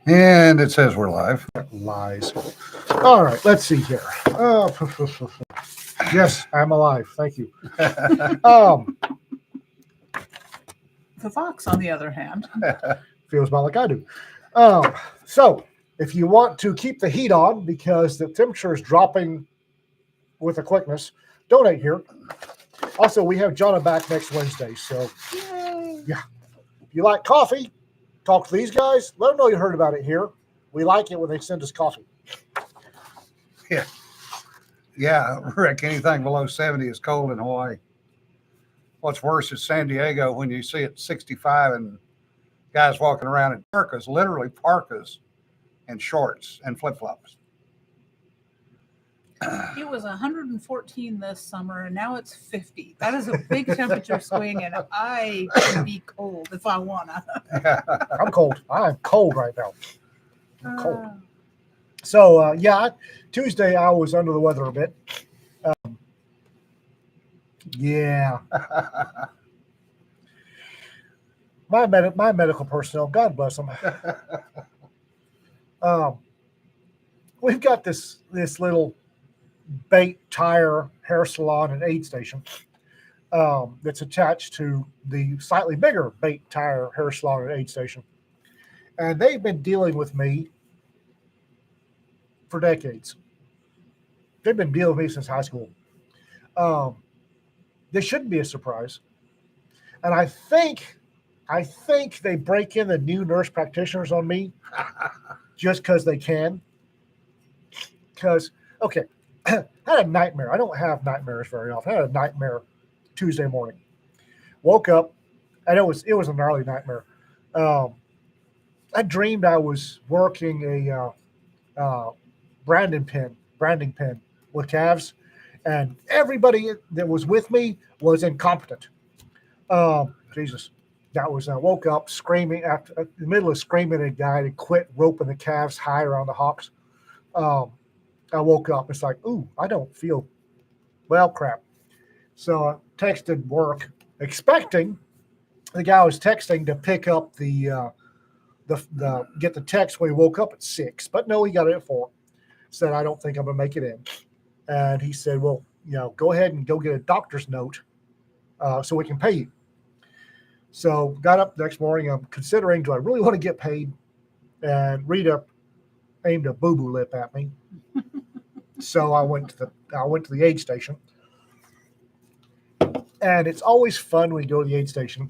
And it says we're live. Lies. All right, let's see here. Yes, I'm alive. Thank you. The fox, on the other hand, Feels about like I do. So, if you want to keep the heat on because the temperature is dropping with a quickness, donate here. Also, we have Jonna back next Wednesday. So, yeah. If you like coffee, talk to these guys. Let them know you heard about it here. We like it when they send us coffee. Yeah, Rick, anything below 70 is cold in Hawaii. What's worse is San Diego when you see it 65 and guys walking around in parkas, literally parkas and shorts and flip-flops. it was 114 this summer, and now it's 50. That is a big temperature swing, and I can be cold if I want to. I'm cold. I'm cold right now. I'm cold. So, Tuesday I was under the weather a bit. Yeah. My medical personnel, God bless them. We've got this little bait tire hair salon and aid station that's attached to the slightly bigger bait tire hair salon and aid station. And they've been dealing with me for decades. They've been dealing with me since high school. This shouldn't be a surprise. And I think they break in the new nurse practitioners on me just because they can. Because, okay, I had a nightmare. I don't have nightmares very often. I had a nightmare Tuesday morning. Woke up, and it was an early nightmare. I dreamed I was working a branding pen with calves, and everybody that was with me was incompetent. Jesus. That was, I woke up screaming in the middle of screaming at a guy to quit roping the calves high around the hocks. I woke up. It's like, ooh, I don't feel well, crap. So I texted work, expecting the guy I was texting to pick up the get the text when he woke up at 6, but no, he got it at 4. Said, I don't think I'm gonna make it in. And he said, well, go ahead and go get a doctor's note so we can pay you. So got up the next morning. I'm considering, do I really want to get paid? And Rita aimed a boo-boo lip at me. So I went to the aid station. And it's always fun when you go to the aid station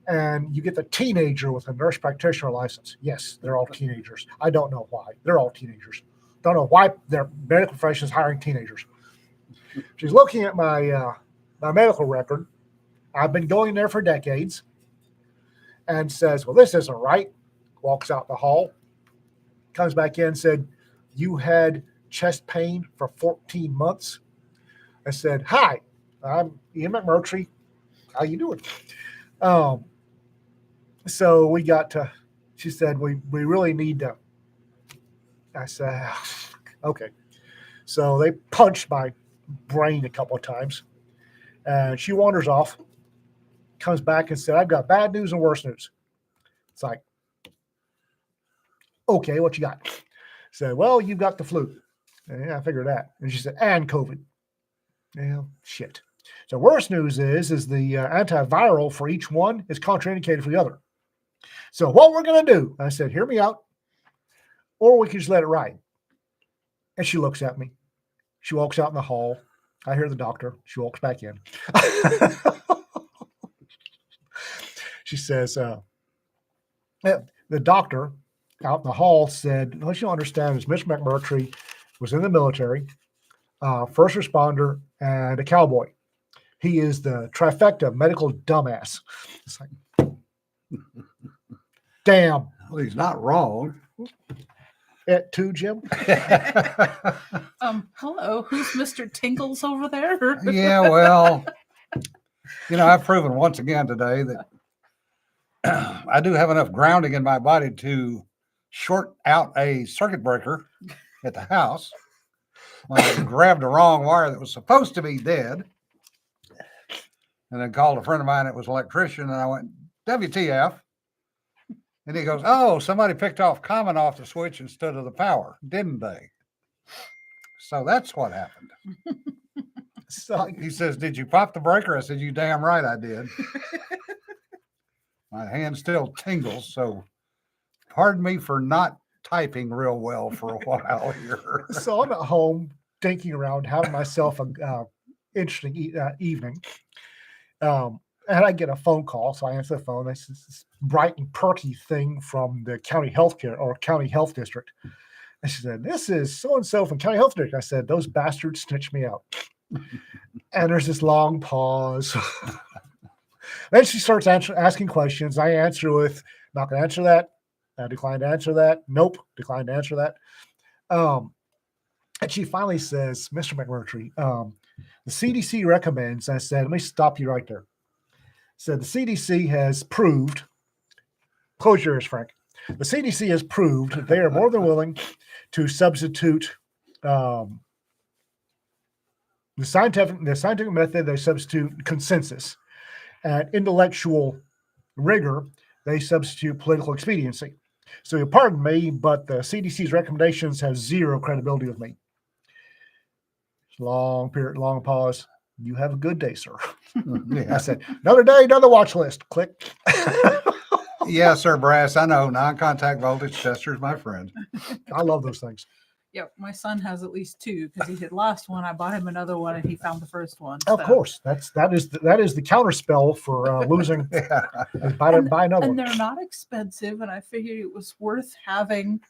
and you get the teenager with a nurse practitioner license. Yes, they're all teenagers. I don't know why. They're all teenagers. Don't know why their medical profession is hiring teenagers. She's looking at my medical record. I've been going there for decades. And says, well, this isn't right. Walks out the hall. Comes back in and said, you had chest pain for 14 months. I said, hi, I'm Ian McMurtry. How you doing? So we got to, she said, we really need to. I said, okay. So they punched my brain a couple of times. And she wanders off. Comes back and said, I've got bad news and worse news. It's like, okay, what you got? Said, well, you've got the flu. Yeah, I figured that. And she said, and COVID. Yeah, shit. So worse news is the antiviral for each one is contraindicated for the other. So what we're going to do, I said, hear me out, or we can just let it ride. And she looks at me. She walks out in the hall. I hear the doctor. She walks back in. She says, the doctor out in the hall said, what you don't understand is Mr. McMurtry was in the military, first responder, and a cowboy. He is the trifecta medical dumbass. It's like, damn. Well, he's not wrong. It too, Jim? hello, who's Mr. Tingles over there? Yeah, well, I've proven once again today that I do have enough grounding in my body to short out a circuit breaker at the house when I grabbed the wrong wire that was supposed to be dead, and then called a friend of mine that was an electrician, and I went, WTF? And he goes, "Oh, somebody picked off common off the switch instead of the power, didn't they?" So that's what happened. So He says, "Did you pop the breaker?" I said, "You damn right I did." My hand still tingles, so pardon me for not typing real well for a while here. so I'm at home thinking around, having myself a interesting evening. And I get a phone call, so I answer the phone. It's this bright and perky thing from the county healthcare or county health district. And she said, "This is so and so from county health district." I said, "Those bastards snitched me out." And there's this long pause. Then she starts asking questions. I answer with, "Not going to answer that. I decline to answer that. Nope, decline to answer that." And she finally says, "Mr. McMurtry, the CDC recommends." I said, "Let me stop you right there." Said the CDC has proved, close your ears, Frank. The CDC has proved that they are more than willing to substitute the scientific method. They substitute consensus, and intellectual rigor. They substitute political expediency. So you pardon me, but the CDC's recommendations have zero credibility with me. Long period, long pause. "You have a good day, sir." I said, "Another day, another watch list." Click. Yeah, sir, Brass. I know. Non-contact voltage testers, my friend. I love those things. Yep, my son has at least two because he had lost one. I bought him another one, and he found the first one. Of so- course, that is the counterspell for losing. Yeah. Is buy another one. And they're not expensive, and I figured it was worth having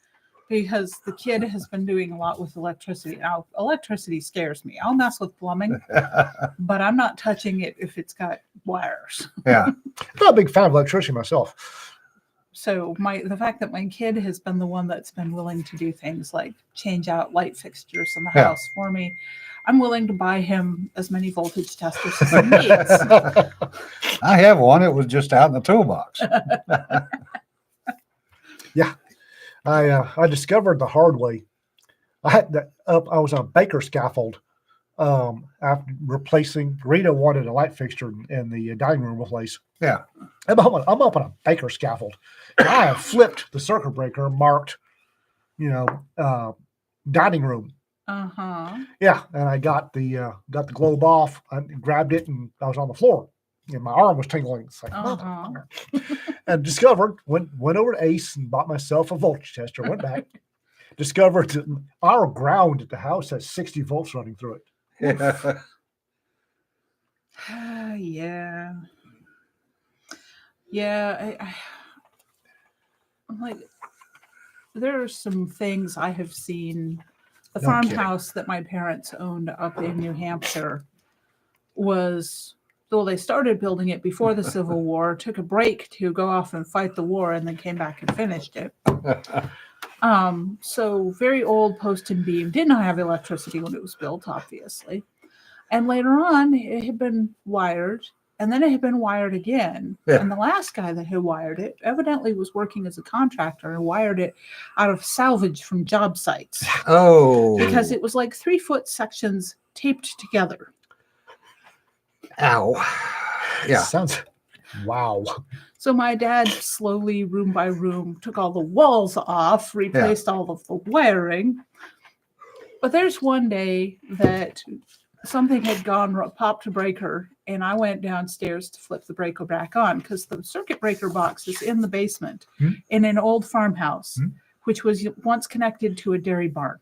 because the kid has been doing a lot with electricity. Now, electricity scares me. I'll mess with plumbing, but I'm not touching it if it's got wires. Yeah. I'm not a big fan of electricity myself. So the fact that my kid has been the one that's been willing to do things like change out light fixtures in the Yeah. house for me, I'm willing to buy him as many voltage testers as he needs. I have one. It was just out in the toolbox. I discovered the hard way. I had that up. I was on a baker scaffold after replacing. Rita wanted a light fixture in the dining room place. Yeah. I'm up on a baker scaffold. And I have flipped the circuit breaker marked, dining room. Yeah, and I got the globe off. I grabbed it, and I was on the floor. And my arm was tingling. It's like, motherfucker. And discovered, went over to Ace and bought myself a voltage tester. Went back, discovered that our ground at the house has 60 volts running through it. Yeah. Yeah. Yeah. I'm like, there are some things I have seen. The No kidding. farmhouse that my parents owned up in New Hampshire was, though they started building it before the Civil War, took a break to go off and fight the war, and then came back and finished it. So very old post and beam, did not have electricity when it was built, obviously. And later on, it had been wired, and then it had been wired again. Yeah. And the last guy that had wired it evidently was working as a contractor and wired it out of salvage from job sites Oh. because it was like 3-foot sections taped together. Ow. Yeah. Sounds, wow. So my dad slowly, room by room, took all the walls off, replaced all of the wiring. But there's one day that something had popped a breaker, and I went downstairs to flip the breaker back on because the circuit breaker box is in the basement in an old farmhouse, which was once connected to a dairy barn,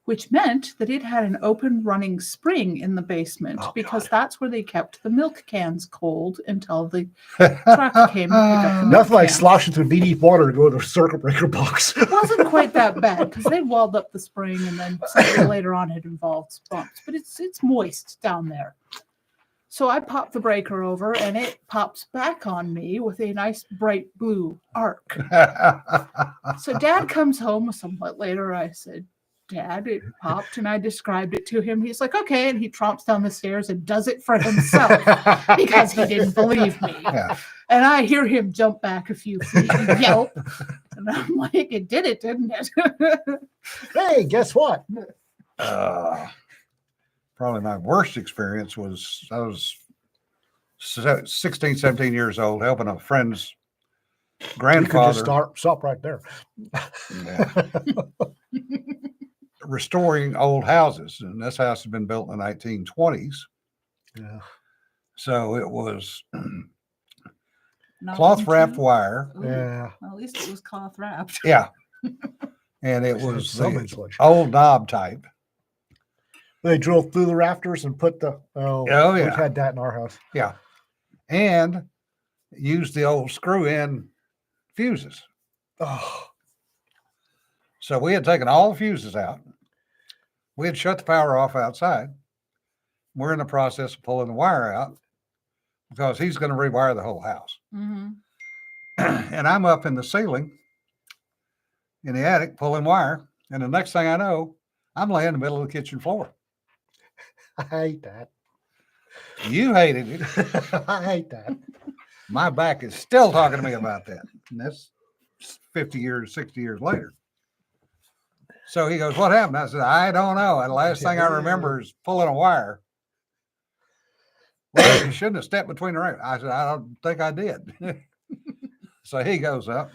which meant that it had an open running spring in the basement because that's where they kept the milk cans cold until the truck came to pick up the milk Nothing like cans. sloshing through knee-deep water to go to the circuit breaker box. It wasn't quite that bad because they walled up the spring, and then something later on had involved bumps. But it's moist down there. So I popped the breaker over, and it pops back on me with a nice bright blue arc. So Dad comes home somewhat later. I said, "Dad, it popped," and I described it to him. He's like, "Okay," and he tromps down the stairs and does it for himself because he didn't believe me. Yeah. And I hear him jump back a few feet and yelp. And I'm like, "It did it, didn't it?" Hey, guess what? Probably my worst experience was I was 16, 17 years old helping a friend's You could grandfather just stop right there. yeah, restoring old houses, and this house had been built in the 1920s, Yeah. so it was Not cloth wrapped into- wire. Ooh, Yeah. well, at least it was cloth wrapped. Yeah, and it was Some the insulation. old knob type. They drilled through the rafters and put the Oh, we've yeah. had that in our house. Yeah, and used the old screw-in fuses. Oh, So we had taken all the fuses out. We had shut the power off outside. We're in the process of pulling the wire out because he's going to rewire the whole house. Mm-hmm. And I'm up in the ceiling in the attic pulling wire. And the next thing I know, I'm laying in the middle of the kitchen floor. I hate that. You hated it. I hate that. My back is still talking to me about that. And that's 50 years, 60 years later. So he goes, what happened? I said, I don't know. And the last thing I remember is pulling a wire. Well, you shouldn't have stepped between the rails. I said, I don't think I did. So he goes up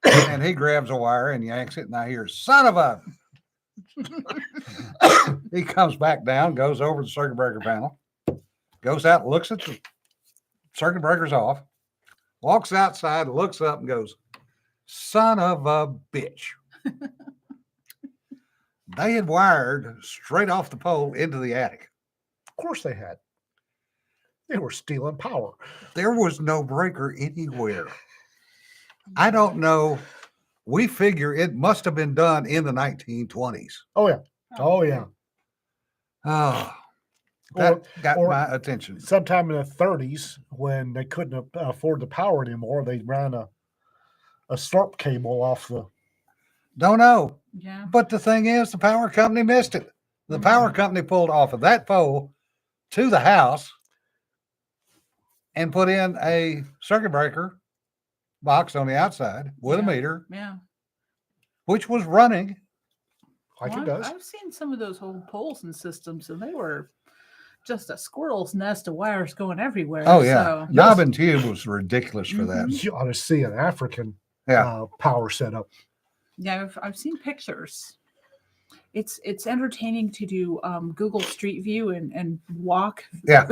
and he grabs a wire and yanks it. And I hear, son of a. He comes back down, goes over the circuit breaker panel, goes out, looks at the circuit breakers off, walks outside, looks up and goes, son of a bitch. They had wired straight off the pole into the attic. Of course they had. They were stealing power. There was no breaker anywhere. I don't know. We figure it must have been done in the 1920s. Oh yeah. Oh yeah. Oh, that got or- my attention. Sometime in the 30s, when they couldn't afford the power anymore, they ran a STRP cable off the. Don't know. Yeah. But the thing is, the power company missed it. The power company pulled off of that pole to the house and put in a circuit breaker box on the outside with a Yeah. meter, Yeah. which was running. Like Well, it does. I've seen some of those old poles and systems, and they were just a squirrel's nest of wires going everywhere. Oh, yeah. So, Knob and tube was ridiculous for that. Mhm. You ought to see an African Yeah. power setup. yeah, I've seen pictures. It's entertaining to do Google Street View and walk Yeah.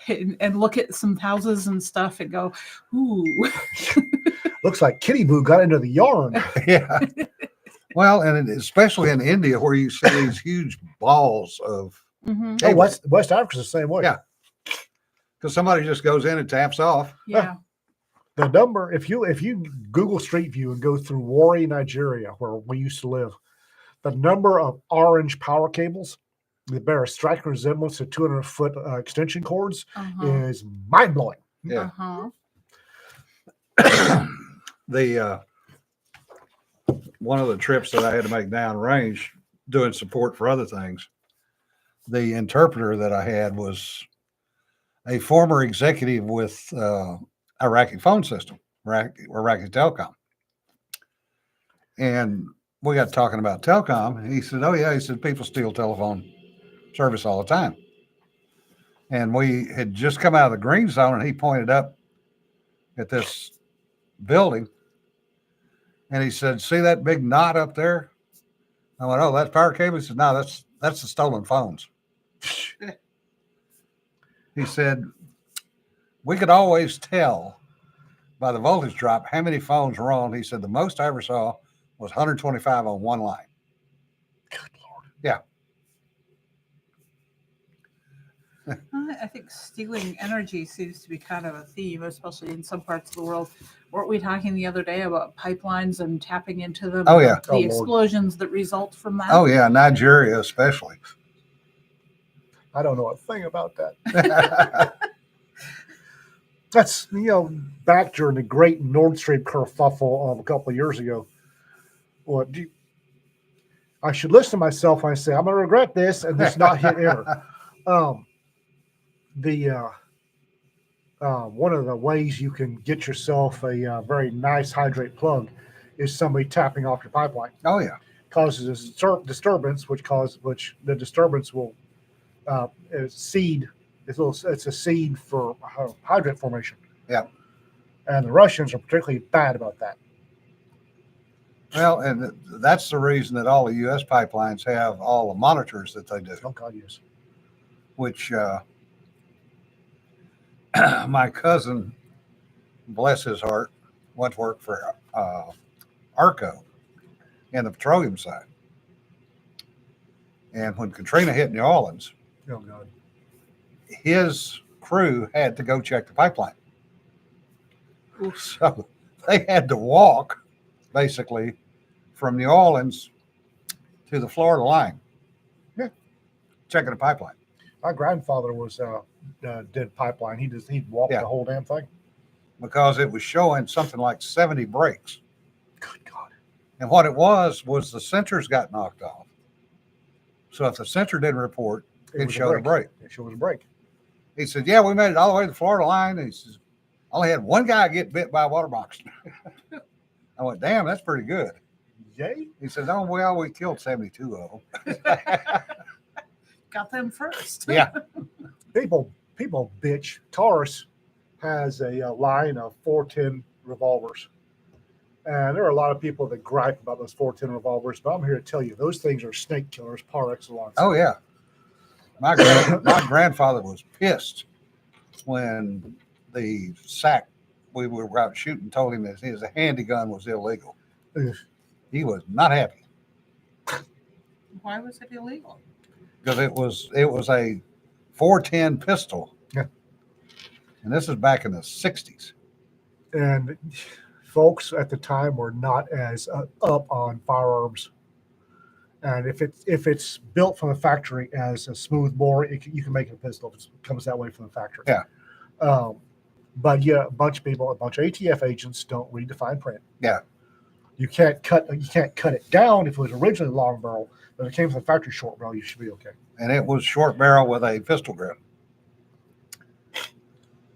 and look at some houses and stuff and go, ooh. Looks like Kitty Boo got into the yarn. Yeah. Well, and especially in India where you see these huge balls of, Mhm. Oh, Hey, West Africa's the same way. Yeah. because somebody just goes in and taps off. Yeah. The number, if you Google Street View and go through Warri, Nigeria, where we used to live, the number of orange power cables that bear a striking resemblance to 200-foot extension cords Uh-huh. is mind blowing. Yeah. Uh-huh. The one of the trips that I had to make down range doing support for other things, the interpreter that I had was a former executive with Iraqi phone system, Iraqi telecom. And we got talking about telecom. And he said, oh yeah, he said, people steal telephone service all the time. And we had just come out of the green zone and he pointed up at this building and he said, see that big knot up there? I went, oh, that's power cable? He said, no, that's the stolen phones. He said, we could always tell by the voltage drop how many phones were on. He said, the most I ever saw was 125 on one line. Good Lord. Yeah. I think stealing energy seems to be kind of a theme, especially in some parts of the world. Weren't we talking the other day about pipelines and tapping into them? Oh, yeah. The Oh, Lord. explosions that result from that. Oh, yeah. Nigeria, especially. I don't know a thing about that. That's, back during the great Nord Stream kerfuffle of a couple of years ago. I should listen to myself when I say, I'm going to regret this and just not hit enter. One of the ways you can get yourself a very nice hydrate plug is somebody tapping off your pipeline. Oh, yeah. Causes a disturbance, which the disturbance will seed. It's a seed for hydrate formation. Yeah. And the Russians are particularly bad about that. Well, and that's the reason that all the U.S. pipelines have all the monitors that they do, Oh, God, yes. which my cousin, bless his heart, went to work for ARCO in the petroleum side. And when Katrina hit New Orleans, Oh, God. his crew had to go check the pipeline. Oof. So they had to walk basically from New Orleans to the Florida line. Yeah. Checking the pipeline. My grandfather was did pipeline. He'd walk Yeah. the whole damn thing. Because it was showing something like 70 breaks. Good God. And what it was the sensors got knocked off. So if the sensor didn't report, it was showed a break. It showed a break. He said, yeah, we made it all the way to the Florida line. And he says, only had one guy get bit by a water moccasin. I went, damn, that's pretty good. Yay. He said, oh, well, we killed 72 of them. Got them first. Yeah. People bitch. Taurus has a line of 410 revolvers. And there are a lot of people that gripe about those 410 revolvers, but I'm here to tell you, those things are snake killers par excellence. Oh, yeah. My grandfather was pissed when the SAC we were out shooting told him that his handgun was illegal. Ugh. He was not happy Why was it illegal? because it was a 410 pistol. Yeah. And this is back in the 60s. And folks at the time were not as up on firearms. And if it's built from the factory as a smooth bore, you can make it a pistol if it comes that way from the factory. Yeah. But yeah, a bunch of ATF agents don't read the fine print. Yeah. You can't cut it down if it was originally long barrel, but if it came from the factory short barrel, you should be okay. And it was short barrel with a pistol grip.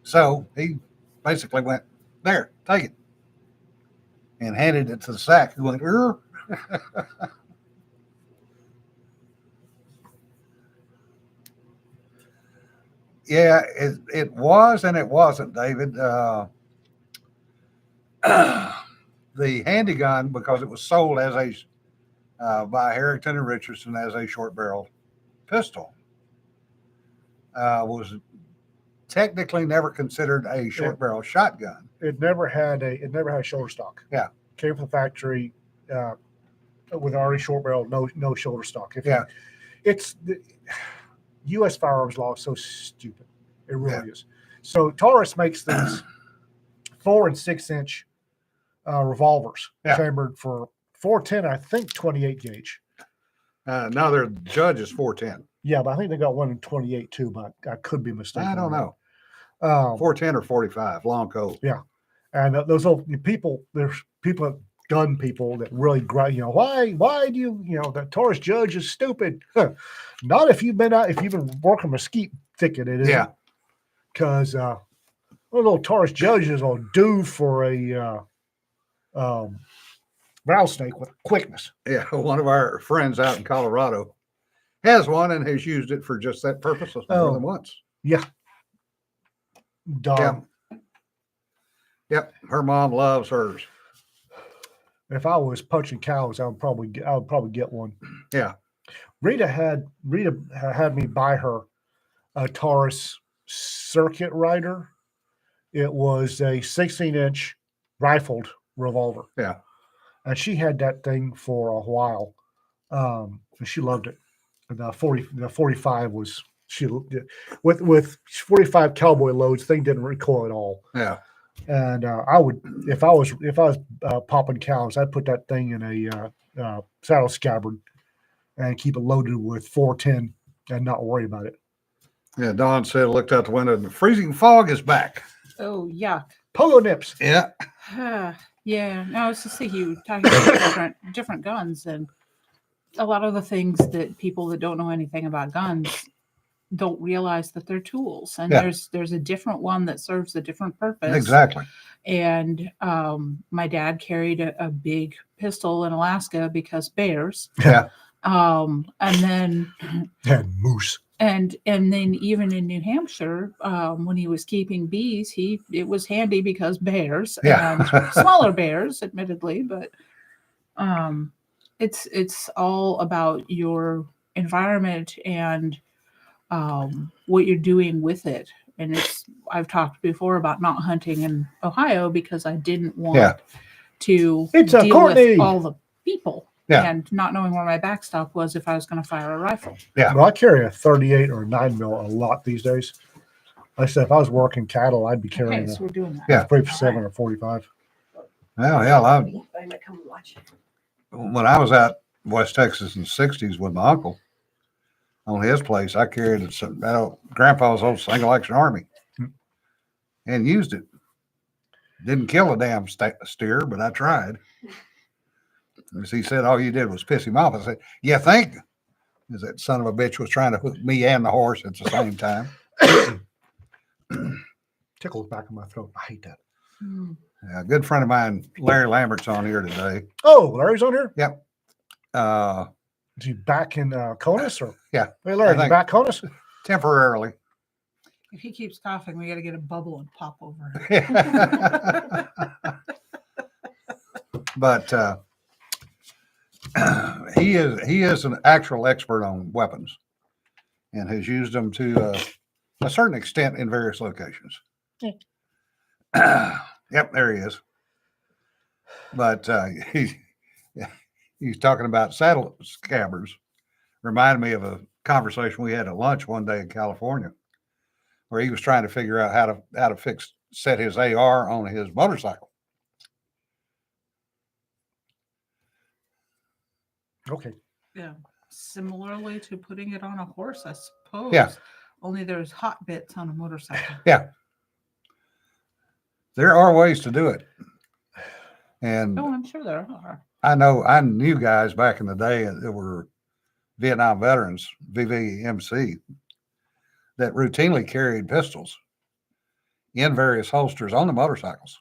So he basically went, there, take it. And handed it to the SAC, who went, Yeah, it was and it wasn't, David. The handgun, because it was sold as by Harrington and Richardson as a short barrel pistol, was technically never considered a short barrel shotgun. It never had a shoulder stock. Yeah. Came from the factory with already short barrel, no shoulder stock. It's the U.S. firearms law is so stupid. It really is. So Taurus makes these 4 and 6 inch revolvers chambered for 410. I think 28 gauge. Now their judge is 410. Yeah, but I think they got one in 28 too. But I could be mistaken. I don't know. 410 or 45, long cold. Yeah, and those old people. There's people. Gun people that really grind, why do you, that Taurus judge is stupid. Not if you've been working mesquite thicket, it is. Yeah. Because little Taurus judges will do for a rattlesnake with quickness. Yeah, one of our friends out in Colorado has one and has used it for just that purpose more than once. Yeah. Yeah. Yep. Her mom loves hers. If I was punching cows, I would probably get one. Yeah. Rita had me buy her a Taurus Circuit Rider. It was a 16-inch rifled revolver. Yeah. And she had that thing for a while. And she loved it. And the 45 was with 45 cowboy loads, thing didn't recoil at all. Yeah. And I would, if I was popping cows, I'd put that thing in a saddle scabbard and keep it loaded with 410 and not worry about it. Yeah, Don said, looked out the window, and the freezing fog is back. Oh, yuck. Pogo nips. Yeah. Yeah. No, it's just you talking about different guns, and a lot of the things that people that don't know anything about guns don't realize that they're tools, and there's a different one that serves a different purpose. Exactly. And my dad carried a big pistol in Alaska because bears. Yeah. And then And moose. And then even in New Hampshire, when he was keeping bees, it was handy because bears and smaller bears, admittedly, but it's all about your environment and what you're doing with it. And I've talked before about not hunting in Ohio because I didn't want to deal with all the people. And not knowing where my backstop was if I was going to fire a rifle. Yeah. Well, I carry a 38 or a 9mm a lot these days. Like I said, if I was working cattle, I'd be carrying so we're doing that. Yeah. 357 or 45. Well, hell, when I was out in West Texas in the 60s with my uncle on his place, I carried Grandpa's old single action army and used it. Didn't kill a damn steer, but I tried. As he said, all you did was piss him off. I said, "Yeah, think." Because that son of a bitch was trying to hook me and the horse at the same time. Tickles back in my throat. I hate that. Yeah, a good friend of mine, Larry Lambert's on here today. Oh, Larry's on here? Yep. Is he back in Conus? Or? Yeah. Hey, Larry, you back Conus? Temporarily. If he keeps coughing, we got to get a bubble and pop over it. But he is an actual expert on weapons and has used them to a certain extent in various locations. Yep, there he is. But he's talking about saddle scabbards. Reminded me of a conversation we had at lunch one day in California, where he was trying to figure out how to set his AR on his motorcycle. Okay. Yeah. Similarly to putting it on a horse, I suppose. Yeah. Only there's hot bits on a motorcycle. Yeah. There are ways to do it. And I'm sure there are. I knew guys back in the day that were Vietnam veterans, VVMC, that routinely carried pistols in various holsters on the motorcycles.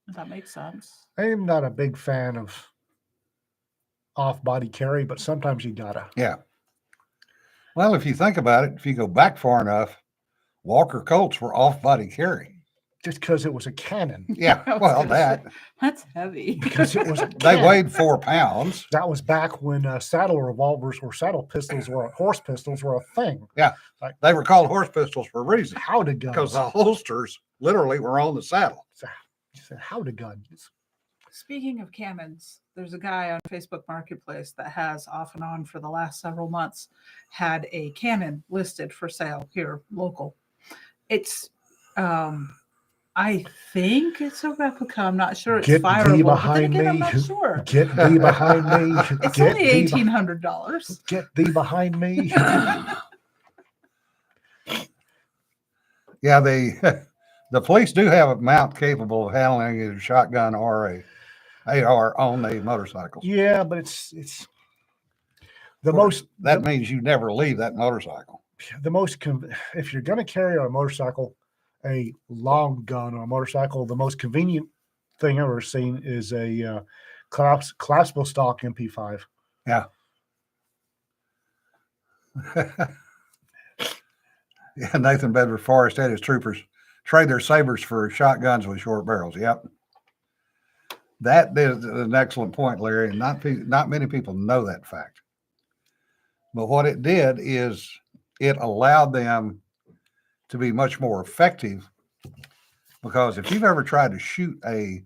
That makes sense. I'm not a big fan of off-body carry, but sometimes you gotta. Yeah. Well, if you think about it, if you go back far enough, Walker Colts were off-body carry. Just because it was a cannon. Yeah, well, that's heavy. Because it was a they weighed 4 pounds. That was back when saddle revolvers or saddle pistols or horse pistols were a thing. Yeah, like they were called horse pistols for a reason. Howdy guns. Because the holsters literally were on the saddle. Howdy guns. Speaking of cannons, there's a guy on Facebook Marketplace that has off and on for the last several months had a cannon listed for sale here local. It's I think it's a replica. I'm not sure it's fireable. Behind me. I'm not sure. Get thee behind me. It's only $1,800. Get thee behind me. Yeah, the police do have a mount capable of handling a shotgun or a AR on the motorcycles. Yeah, but it's the most. That means you never leave that motorcycle. The most if you're going to carry on a motorcycle a long gun on a motorcycle, the most convenient thing I've ever seen is a collapsible stock MP5. Yeah. Yeah, Nathan Bedford Forrest had his troopers trade their sabers for shotguns with short barrels. Yep. That is an excellent point, Larry. And not many people know that fact. But what it did is it allowed them to be much more effective, because if you've ever tried to shoot a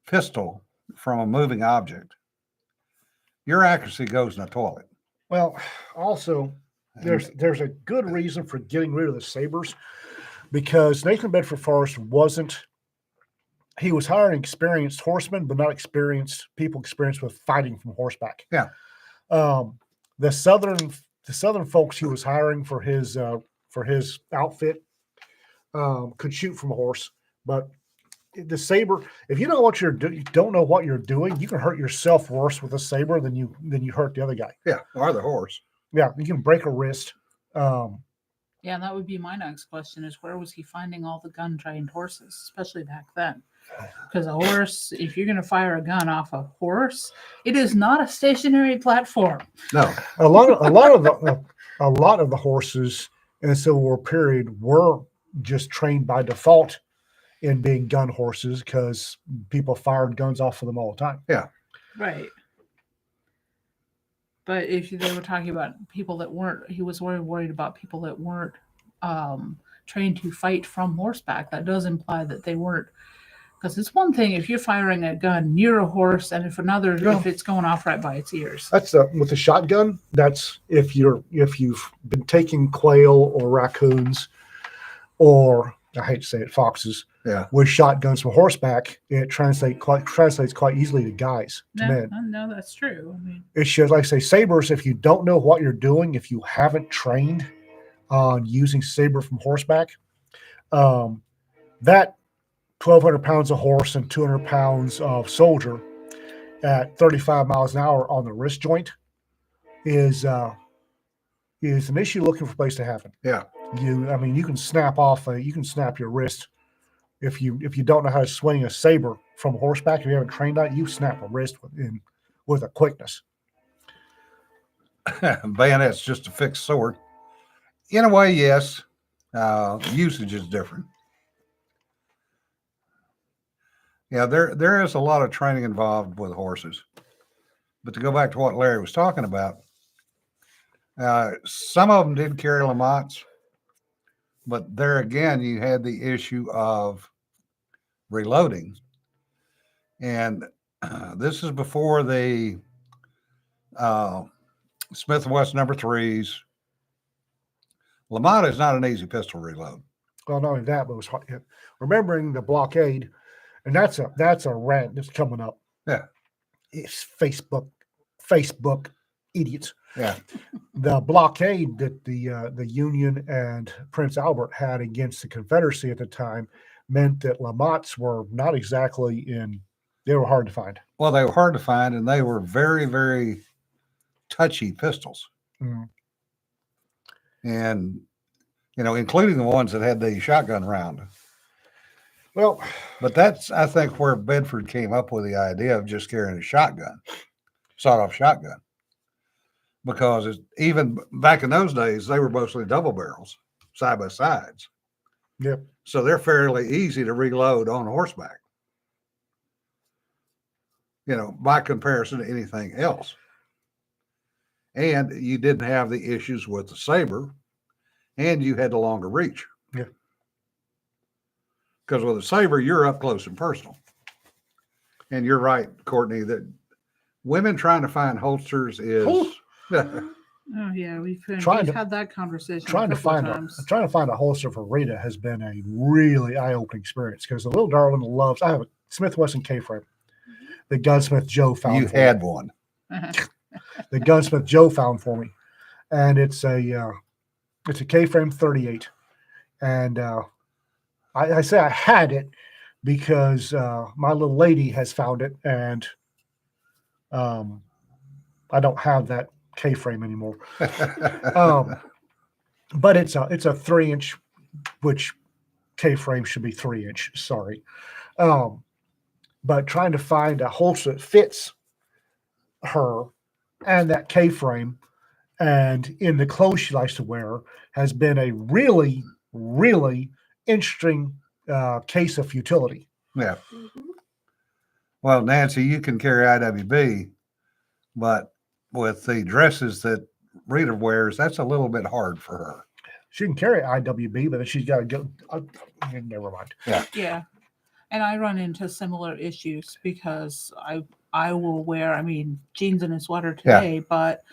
pistol from a moving object, your accuracy goes in the toilet. Well, also there's a good reason for getting rid of the sabers, because Nathan Bedford Forrest he was hiring experienced horsemen, but not experienced with fighting from horseback. Yeah. The southern folks he was hiring for his outfit could shoot from a horse, but the saber, if you know what you don't know what you're doing, you can hurt yourself worse with a saber than you hurt the other guy. Yeah, or the horse. Yeah, you can break a wrist. Yeah, and that would be my next question: is where was he finding all the gun-trained horses, especially back then? Because a horse, if you're going to fire a gun off a horse, it is not a stationary platform. No, a lot of a lot of the horses in the Civil War period were just trained by default in being gun horses because people fired guns off of them all the time. Right. But if they were talking about people that weren't, he was worried about people that weren't trained to fight from horseback. That does imply that they weren't. Because it's one thing if you're firing a gun near a horse, and if it's going off right by its ears. That's with a shotgun. That's if you've been taking quail or raccoons, or I hate to say it, foxes. Yeah. With shotguns from horseback, it translates quite easily to guys, to men. No, that's true. I mean, It should, like I say, sabers. If you don't know what you're doing, if you haven't trained on using saber from horseback, that 1,200 pounds of horse and 200 pounds of soldier at 35 miles an hour on the wrist joint is an issue looking for a place to happen. Yeah. You can snap your wrist if you don't know how to swing a saber from horseback. If you haven't trained on it, you snap a wrist with a quickness. Bayonet's just a fixed sword. In a way, yes. Usage is different. Yeah, there is a lot of training involved with horses. But to go back to what Larry was talking about, some of them did carry Lamottes, but there again, you had the issue of reloading. And this is before the Smith & Wesson number 3s. Lamont is not an easy pistol reload. Well, not only that, but it was remembering the blockade, and that's a rant that's coming up. Yeah, it's Facebook idiots. Yeah, the blockade that the Union and Prince Albert had against the Confederacy at the time meant that Lamottes were not exactly they were hard to find. Well, they were hard to find, and they were very, very touchy pistols. Mm. And, including the ones that had the shotgun round. Well, but that's, I think, where Bedford came up with the idea of just carrying a shotgun, sawed-off shotgun. Because even back in those days, they were mostly double barrels, side by sides. Yep. So they're fairly easy to reload on horseback, by comparison to anything else. And you didn't have the issues with the saber, and you had the longer reach. Yeah. Because with a saber, you're up close and personal. And you're right, Courtney, that women trying to find holsters is... Oh yeah, we've had that conversation. Trying to find a holster for Rita has been a really eye-opening experience because the little darling loves. I have a Smith & Wesson K-frame. The gunsmith Joe found. You had one. The gunsmith Joe found for me, and it's a K-frame 38, and I say I had it because my little lady has found it, and I don't have that K-frame anymore. But it's a 3-inch, which K-frame should be 3-inch. Sorry, but trying to find a holster that fits her and that K-frame and in the clothes she likes to wear has been a really, really interesting case of futility. Yeah. Well, Nancy, you can carry IWB, but with the dresses that Rita wears, that's a little bit hard for her. She can carry IWB, but she's got to go. Never mind. Yeah. And I run into similar issues because I will wear, jeans and a sweater today, but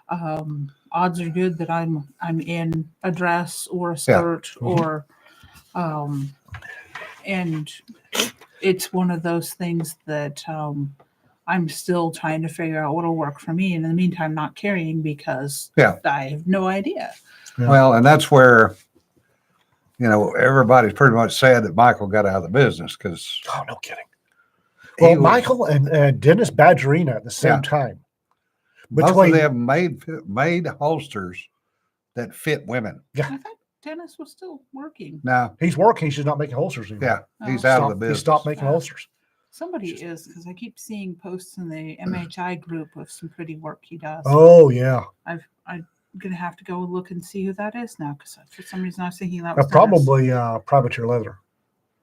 odds are good that I'm in a dress or a skirt or and it's one of those things that I'm still trying to figure out what'll work for me. And in the meantime, not carrying because I have no idea. Yeah. Well, and that's where, everybody's pretty much sad that Michael got out of the business because. Oh, no kidding. Well, Michael and Dennis Badgerina at the same time. Both of them made holsters that fit women. Yeah. I thought Dennis was still working. No. He's working. He's just not making holsters anymore. Yeah. He's out of the business. He stopped making holsters. Somebody is, because I keep seeing posts in the MHI group of some pretty work he does. Oh, yeah. gonna have to go look and see who that is now, because for some reason I was thinking that was Dennis. Probably Privateer Leather.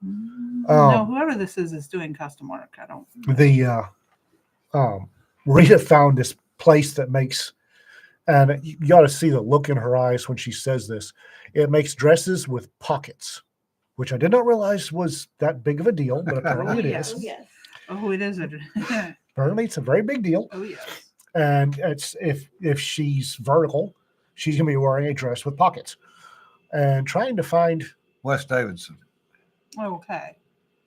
No, whoever this is doing custom work. I don't. Rita found this place that makes, and you got to see the look in her eyes when she says this. It makes dresses with pockets, which I did not realize was that big of a deal, but apparently it is. Oh, yes. Oh, it is. Apparently, it's a very big deal. Oh, yes. And it's if she's vertical, she's gonna be wearing a dress with pockets. And trying to find Wes Davidson. Okay.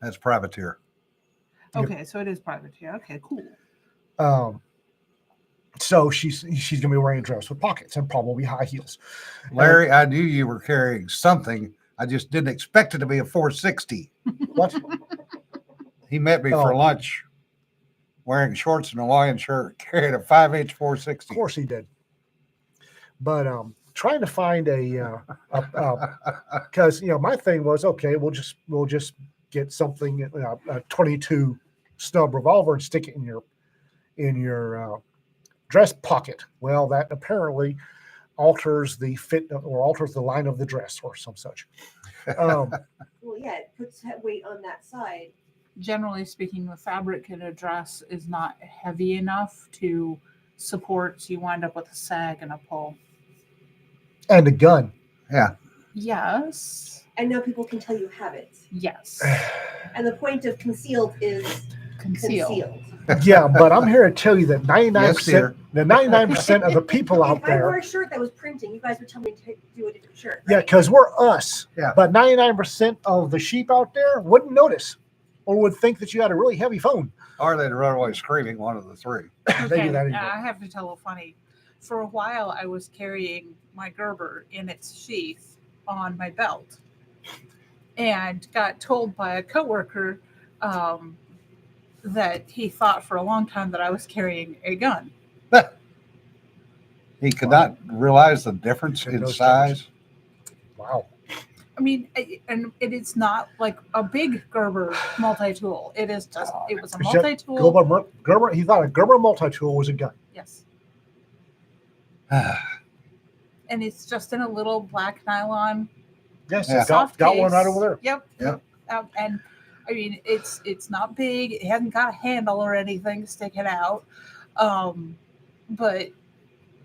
That's privateer. Okay, so it is privateer. Okay, cool. So she's gonna be wearing a dress with pockets and probably high heels. Larry, I knew you were carrying something. I just didn't expect it to be a 460. What? He met me for Oh. lunch wearing shorts and a Hawaiian shirt, carrying a 5-inch 460. Of course he did. But trying to find because my thing was, okay, we'll just get something, a 22 snub revolver and stick it in your dress pocket. Well, that apparently alters the fit or alters the line of the dress or some such. Well, yeah, it puts weight on that side. Generally speaking, the fabric in a dress is not heavy enough to support, so you wind up with a sag and a pull. And a gun. Yeah. Yes. And now people can tell you have it. Yes. And the point of concealed is concealed. Yeah, but I'm here to tell you that 99%, Yes, dear. the 99% of the people out If I wore there, a shirt that was printing, you guys would tell me to do a different shirt. yeah, right? because we're us. Yeah. But 99% of the sheep out there wouldn't notice or would think that you had a really heavy phone. Or they'd run away screaming, one of the three. They do that anyway. I have to tell a funny. For a while, I was carrying my Gerber in its sheath on my belt, and got told by a coworker that he thought for a long time that I was carrying a gun. He could not realize the difference There's in no size. Wow. I mean, and it is not like a big Gerber multi-tool. It is just, it was a Is that multi-tool. Gerber, he thought a Gerber multi-tool was a gun. Yes. And it's just in a little black nylon Yes, Yeah. got one right case. over there. Yep. Yep. And I mean, it's not big. It hasn't got a handle or anything sticking out. But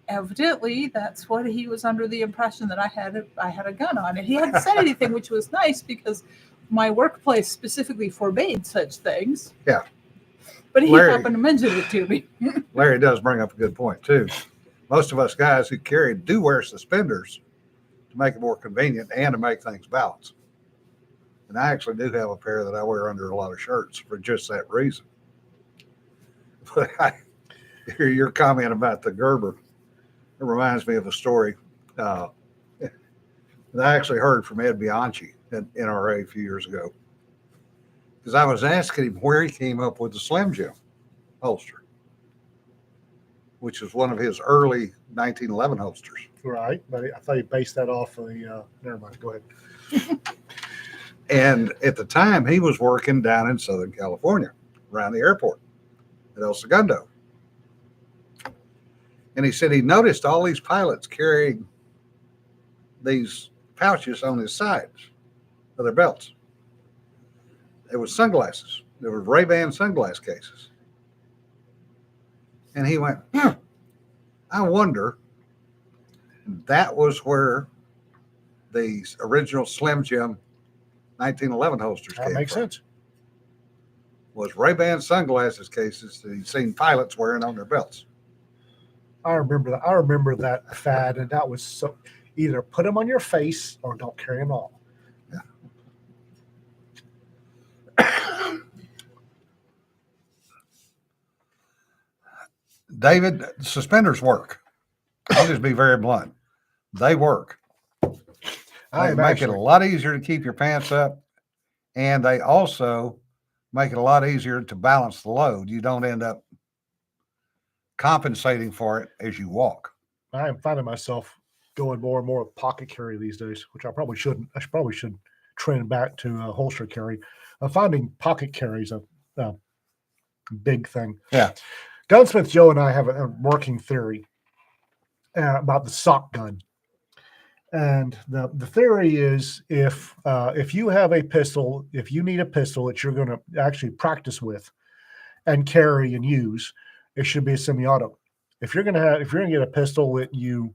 evidently, that's what he was under the impression that I had a gun on it. He hadn't said anything, which was nice because my workplace specifically forbade such things. Yeah. But he Larry- happened to mention it to me. Larry does bring up a good point, too. Most of us guys who carry do wear suspenders to make it more convenient and to make things balance. And I actually do have a pair that I wear under a lot of shirts for just that reason. But I hear your comment about the Gerber. It reminds me of a story that I actually heard from Ed Bianchi at NRA a few years ago. Because I was asking him where he came up with the Slim Jim holster, which was one of his early 1911 holsters. Right. But I thought you based that off of the, never mind. Go ahead. And at the time, he was working down in Southern California around the airport at El Segundo. And he said he noticed all these pilots carrying these pouches on his sides of their belts. There was sunglasses. There were Ray-Ban sunglass cases. And he went, I wonder, that was where the original Slim Jim 1911 holsters That came makes from. sense. Was Ray-Ban sunglasses cases that he'd seen pilots wearing on their belts. I remember that. I remember that fad, and that was so either put them on your face or don't carry them all. David, suspenders work. I'll just be very blunt. They work. I They am make it a actually, lot easier to keep your pants up, and they also make it a lot easier to balance the load. You don't end up compensating for it as you walk. I am finding myself going more and more with pocket carry these days, which I probably shouldn't. I probably should trend back to holster carry. I'm finding pocket carries a big thing. Yeah. Gunsmith Joe and I have a working theory. about the sock gun. And the theory is if you have a pistol, if you need a pistol that you're going to actually practice with and carry and use, it should be a semi-auto. If you're going to get a pistol that you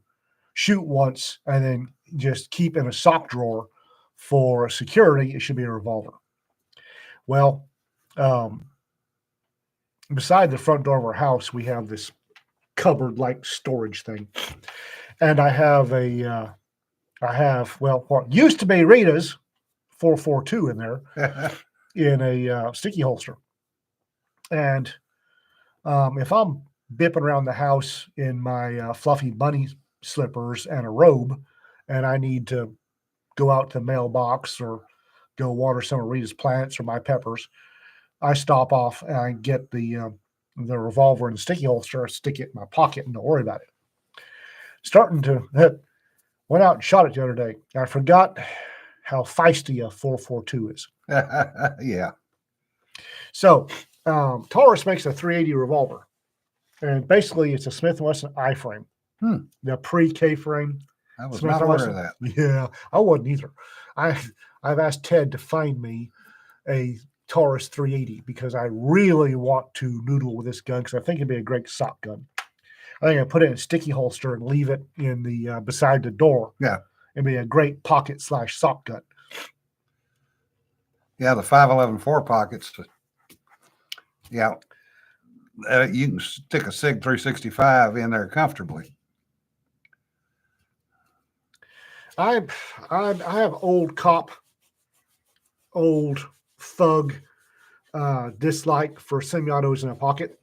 shoot once and then just keep in a sock drawer for security, it should be a revolver. Well, beside the front door of our house, we have this cupboard-like storage thing, and I have what used to be Rita's 442 in there in a sticky holster. And if I'm bipping around the house in my fluffy bunny slippers and a robe, and I need to go out to the mailbox or go water some of Rita's plants or my peppers, I stop off and I get the revolver in the sticky holster, I stick it in my pocket and don't worry about it. Went out and shot it the other day. I forgot how feisty a 442 is. Yeah. So Taurus makes a 380 revolver, and basically it's a Smith & Wesson I-frame, the pre-K frame. I was Smith not & aware Wesson. of that. Yeah, I wasn't either. I've asked Ted to find me a Taurus 380 because I really want to noodle with this gun because I think it'd be a great sock gun. I think I put it in a sticky holster and leave it in the beside the door. Yeah. It'd be a great pocket / sock gun. Yeah, the 511 4 pockets. Yeah. You can stick a SIG 365 in there comfortably. I have old cop, old thug dislike for semi-autos in a pocket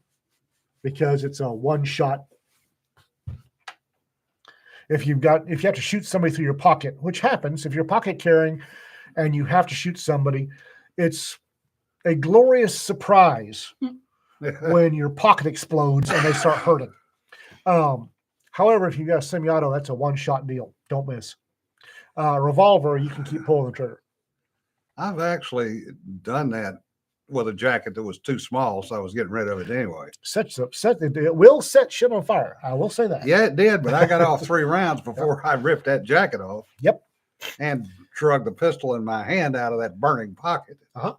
because it's a one-shot. If you have to shoot somebody through your pocket, which happens if you're pocket carrying and you have to shoot somebody, it's a glorious surprise when your pocket explodes and they start hurting. However, if you got a semi-auto, that's a one-shot deal. Don't miss. Revolver, you can keep pulling the trigger. I've actually done that with a jacket that was too small, so I was getting rid of it anyway. It will set shit on fire. I will say that. Yeah, it did, but I got off 3 rounds before I ripped that jacket off. Yep. And drug the pistol in my hand out of that burning pocket. Uh-huh.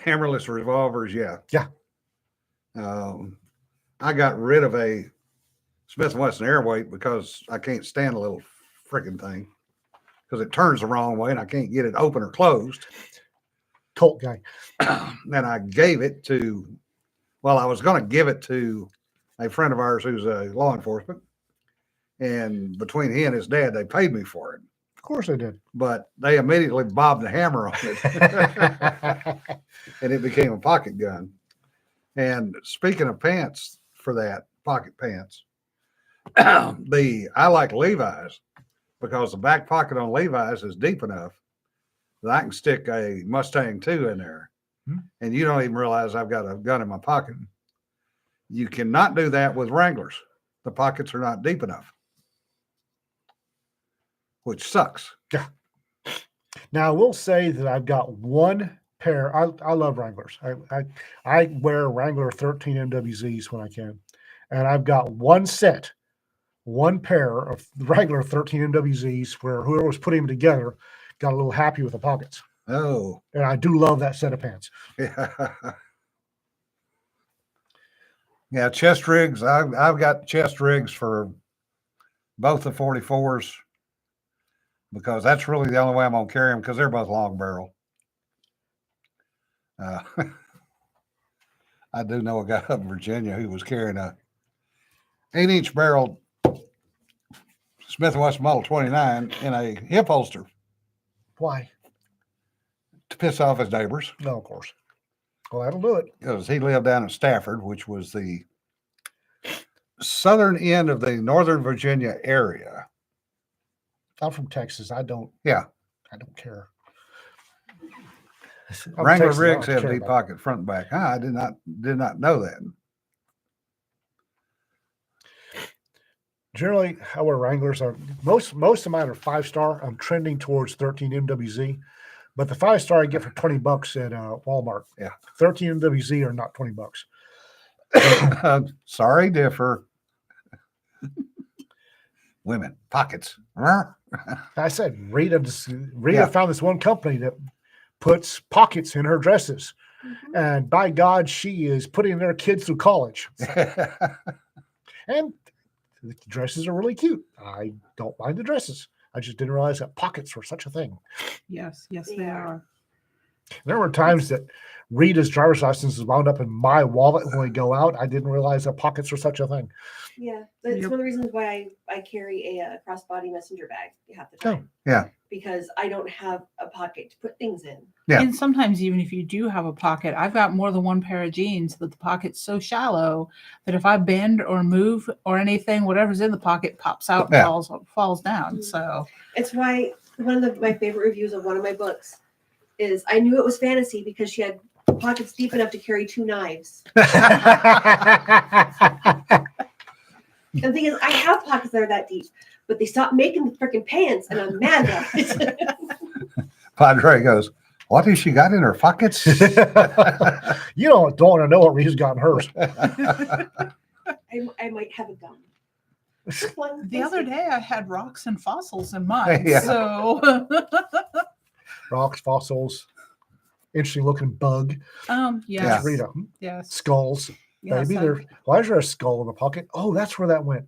Hammerless revolvers, yeah. Yeah. I got rid of a Smith & Wesson Airweight because I can't stand a little freaking thing because it turns the wrong way and I can't get it open or closed. Colt guy. And I gave it to, I was going to give it to a friend of ours who's a law enforcement. And between he and his dad, they paid me for it. Of course they did. But they immediately bobbed the hammer on it. And it became a pocket gun. And speaking of pants for that, pocket pants, I like Levi's because the back pocket on Levi's is deep enough that I can stick a Mustang 2 in there. And you don't even realize I've got a gun in my pocket. You cannot do that with Wranglers. The pockets are not deep enough, which sucks. Yeah. Now I will say that I've got one pair. I love Wranglers. I wear Wrangler 13 MWZs when I can, and I've got one pair of Wrangler 13 MWZs where whoever was putting them together got a little happy with the pockets. Oh, and I do love that set of pants. Yeah. Yeah, chest rigs. I've got chest rigs for both the 44s because that's really the only way I'm going to carry them because they're both long barrel. I do know a guy up in Virginia who was carrying a 8-inch barrel Smith & Wesson Model 29 in a hip holster. Why? To piss off his neighbors. No, of course. Well, that'll do it. Because he lived down in Stafford, which was the southern end of the Northern Virginia area. I'm from Texas. I don't care. Wrangler rigs have deep pocket front and back. I did not know that. Generally, I wear Wranglers. Most of mine are 5-star. I'm trending towards 13 MWZ, but the 5-star I get for $20 at Walmart. Yeah, 13 MWZ are not $20. Sorry, differ. Women, pockets. Huh? I said Rita Yeah. found this one company that puts pockets in her dresses. Mhm. And by God, she is putting their kids through college. And the dresses are really cute. I don't mind the dresses. I just didn't realize that pockets were such a thing. Yes, yes, They they are. are. There were times that Rita's driver's license was wound up in my wallet when we go out. I didn't realize that pockets were such a thing. Yeah, that's Yep. one of the reasons why I carry a crossbody messenger bag half the Oh, time. yeah. Because I don't have a pocket to put things in. Yeah. And sometimes even if you do have a pocket, I've got more than one pair of jeans that the pocket's so shallow that if I bend or move or anything, whatever's in the pocket pops out and Yeah. falls down. Mm. So It's why one of my favorite reviews of one of my books is I knew it was fantasy because she had pockets deep enough to carry 2 knives. And the thing is, I have pockets that are that deep, but they stopped making the freaking pants, and I'm mad about it. Padre goes, what has she got in her pockets? You don't want to know what Rita's got in hers. I might have a gun. Just one the other thing. day I had rocks and fossils in mine. Yeah. So Rocks, fossils, interesting looking bug. yes. Rita. Yes. Skulls. Yes, Maybe I- there. Why is there a skull in the pocket? Oh, that's where that went.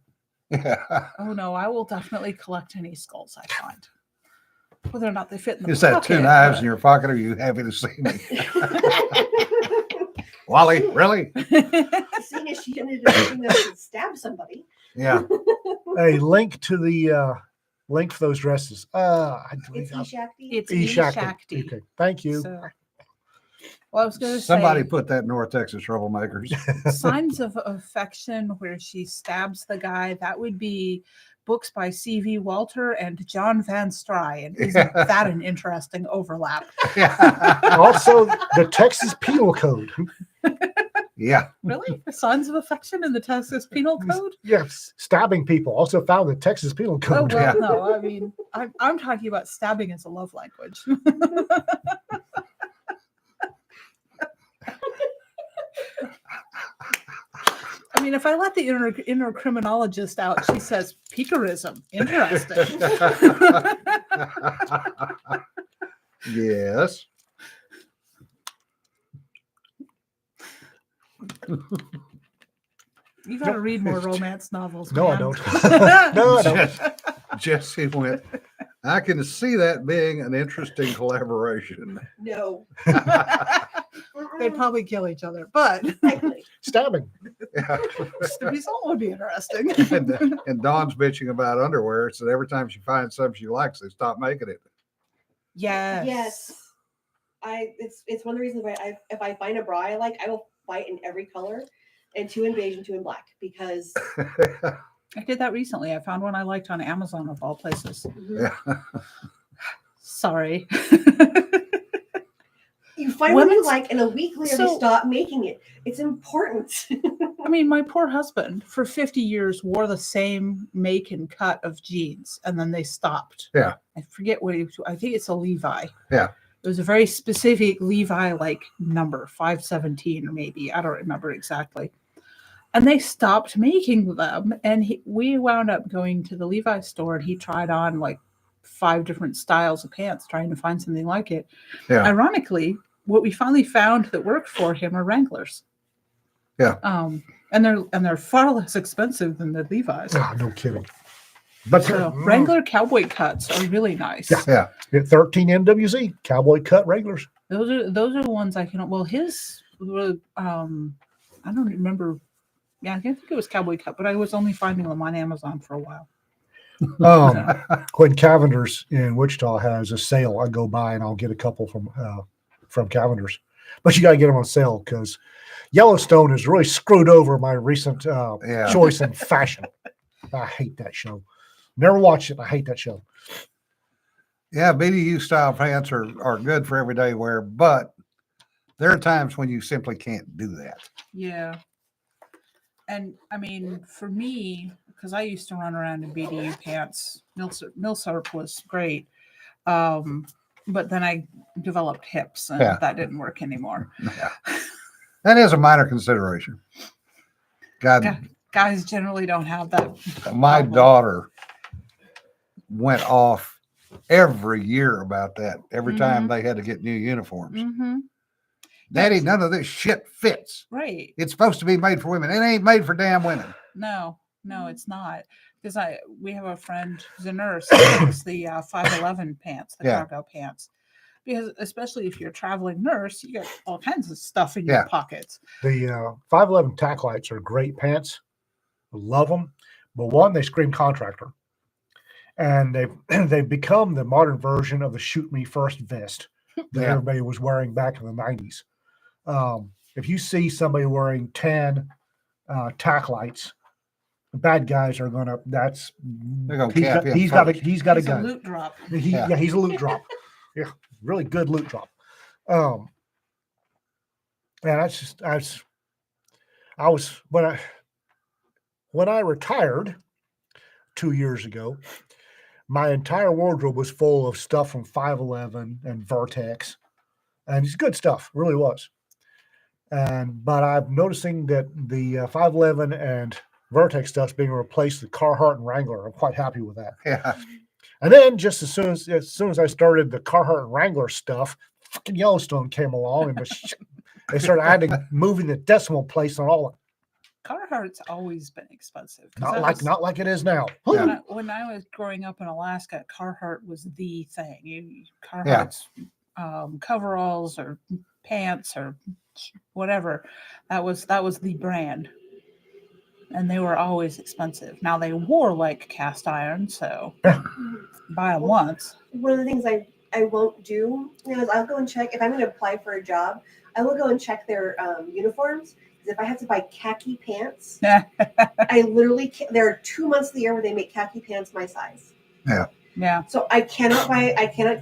Oh no, I will definitely collect any skulls I find. Whether or not they fit in the Is that pocket. 2 knives but- in your pocket? Are you happy to see me? Wally, really? Seeing as she ended up using them to stab somebody. Yeah. A link to the link for those dresses. It's Shakti. It's E-Shakti. E-Shakti. Okay, thank you. So, well, I was going to Somebody say put that North Texas troublemakers. signs of affection where she stabs the guy. That would be books by C.V. Walter and John Van Stry. And isn't that an interesting overlap? Also, the Texas Penal Code. Yeah. Really? Signs of affection in the Texas Penal Code? Yes, stabbing people. Also found in the Texas Penal Oh, Code. well, Yeah. no. I mean, I'm talking about stabbing as a love language. I mean, if I let the inner criminologist out, she says picarism. Interesting. Yes. You got to read more romance novels. No, I man. don't. No, I don't. Jesse went, I can see that being an interesting collaboration. No. They'd probably kill each other, but Likely. Stabbing. the result would be interesting. And Dawn's bitching about underwear. So every time she finds something she likes, they stop making it. Yes. Yes. It's one of the reasons why if I find a bra I like, I will fight in every color and 2 in beige and 2 in black because I did that recently. I found one I liked on Amazon of all places. Yeah. Sorry. you find what you Women's- like and a week later they So- stop making it. It's important. I mean, my poor husband for 50 years wore the same make and cut of jeans, and then they stopped. Yeah. I forget what I think it's a Levi. Yeah. It was a very specific Levi, like number 517 or maybe. I don't remember exactly. And they stopped making them. And we wound up going to the Levi store, and he tried on like 5 different styles of pants, trying to find something like it. Yeah. Ironically, what we finally found that worked for him are Wranglers. Yeah. And they're far less expensive than the Levi's. Oh, no kidding. But So Wrangler cowboy cuts are really nice. Yeah. 13 NWZ cowboy cut regulars. Those are the ones I can. Well, his I don't remember. Yeah, I think it was cowboy cut, but I was only finding them on Amazon for a while. When Cavender's in Wichita has a sale, I go by and I'll get a couple from Cavender's. But you got to get them on sale because Yellowstone has really screwed over my recent Yeah. choice in fashion. I hate that show. Never watched it. I hate that show. Yeah, BDU style pants are good for everyday wear, but there are times when you simply can't do that. Yeah. And I mean, for me, because I used to run around in BDU pants, Milsurp was great. But then I developed hips and Yeah. that didn't work anymore. That is a minor consideration. God, Guys generally don't have that. my problem. daughter went off every year about that. Every time they had to get new uniforms. Mm-hmm. Daddy, Yes. none of this shit fits. Right. It's supposed to be made for women. It ain't made for damn women. No, it's not. Because we have a friend who's a nurse who makes the 511 pants, the Yeah. cargo pants. Because especially if you're a traveling nurse, you got all kinds of stuff in your Yeah. pockets. The 511 tack lights are great pants. I love them. But one, they scream contractor. And they've become the modern version of the shoot me first vest that Yeah. everybody was wearing back in the 90s. If you see somebody wearing 10 tack lights, the bad guys are gonna. That's They're gonna cap him he's got a first. he's got a It's gun. loot drop. Yeah. Yeah, he's a loot drop. Yeah, really good loot drop. And that's just I was when I retired 2 years ago, my entire wardrobe was full of stuff from 511 and Vertex, and it's good stuff, really was. But I'm noticing that the 511 and Vertex stuff's being replaced with Carhartt and Wrangler. I'm quite happy with that. Yeah. And then just as soon as I started the Carhartt and Wrangler stuff, fucking Yellowstone came along and they started moving the decimal place on all. Carhartt's always been expensive. 'Cause Not like it is now. Yeah. when I was growing up in Alaska, Carhartt was the thing. Carhartt's coveralls or pants or whatever. That was the brand, and they were always expensive. Now they wore like cast iron, so buy them once. One of the things I won't do, is I'll go and check if I'm going to apply for a job. I will go and check their uniforms. Because if I have to buy khaki pants, I literally there are 2 months of the year where they make khaki pants my size. Yeah. So I cannot